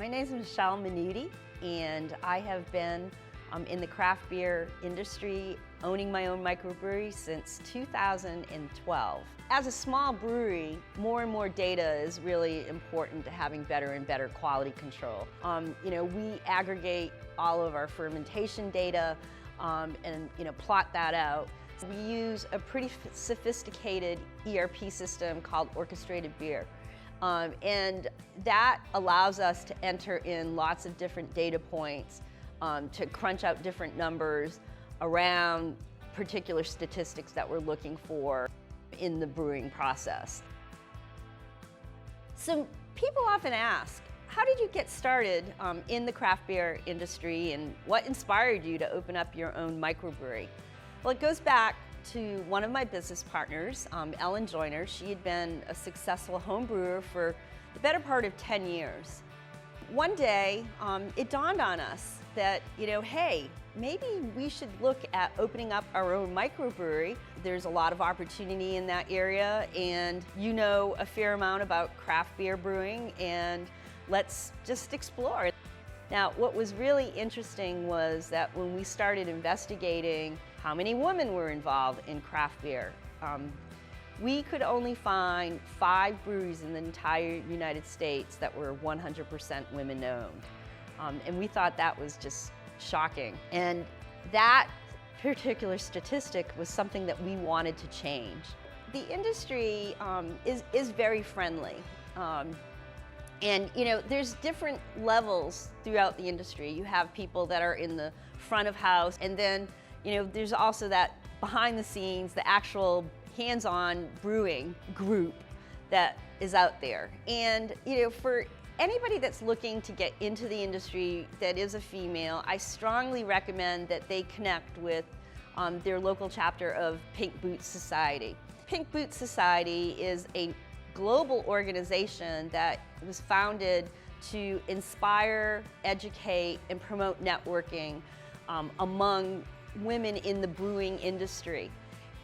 My name is Miniutti, and I have been in the craft beer industry owning my own microbrewery since 2012. As a small brewery, more and more data is really important to having better and better quality control. We aggregate all of our fermentation data and plot that out. We use a pretty sophisticated ERP system called Orchestrated Beer. And that allows us to enter in lots of different data points to crunch out different numbers around particular statistics that we're looking for in the brewing process. So people often ask, how did you get started in the craft beer industry, and what inspired you to open up your own microbrewery? Well, it goes back to one of my business partners, Ellen Joyner. She had been a successful home brewer for the better part of 10 years. One day, it dawned on us that, hey, maybe we should look at opening up our own microbrewery. There's a lot of opportunity in that area, and you know a fair amount about craft beer brewing, and let's just explore. Now, what was really interesting was that when we started investigating how many women were involved in craft beer, we could only find 5 breweries in the entire United States that were 100% women-owned. And we thought that was just shocking. And that particular statistic was something that we wanted to change. The industry is very friendly. And there's different levels throughout the industry. You have people that are in the front of house, and then there's also that behind the scenes, the actual hands-on brewing group that is out there. And for anybody that's looking to get into the industry that is a female, I strongly recommend that they connect with their local chapter of Pink Boots Society. Pink Boots Society is a global organization that was founded to inspire, educate, and promote networking among women in the brewing industry.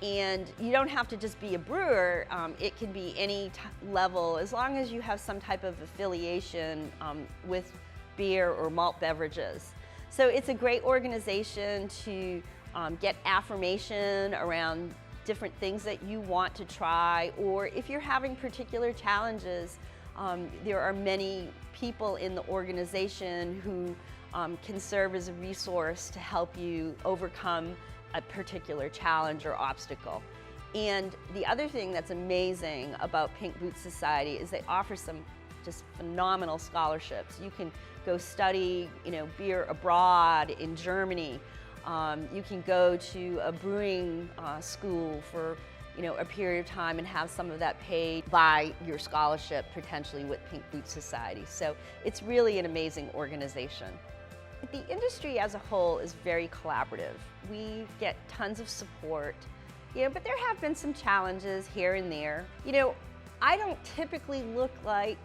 And you don't have to just be a brewer, it can be any level, as long as you have some type of affiliation with beer or malt beverages. So it's a great organization to get affirmation around different things that you want to try, or if you're having particular challenges, there are many people in the organization who can serve as a resource to help you overcome a particular challenge or obstacle. And the other thing that's amazing about Pink Boots Society is they offer some just phenomenal scholarships. You can go study, beer abroad in Germany. You can go to a brewing school for a period of time and have some of that paid by your scholarship, potentially with Pink Boots Society. So it's really an amazing organization. The industry as a whole is very collaborative. We get tons of support, but there have been some challenges here and there. I don't typically look like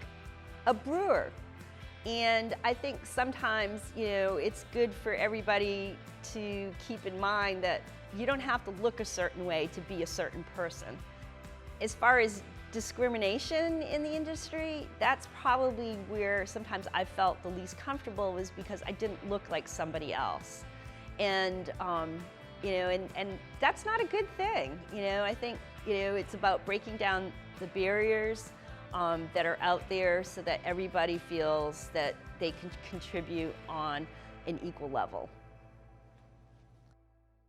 a brewer. And I think sometimes, it's good for everybody to keep in mind that you don't have to look a certain way to be a certain person. As far as discrimination in the industry, that's probably where sometimes I felt the least comfortable, was because I didn't look like somebody else. And, and that's not a good thing. I think, it's about breaking down the barriers that are out there so that everybody feels that they can contribute on an equal level.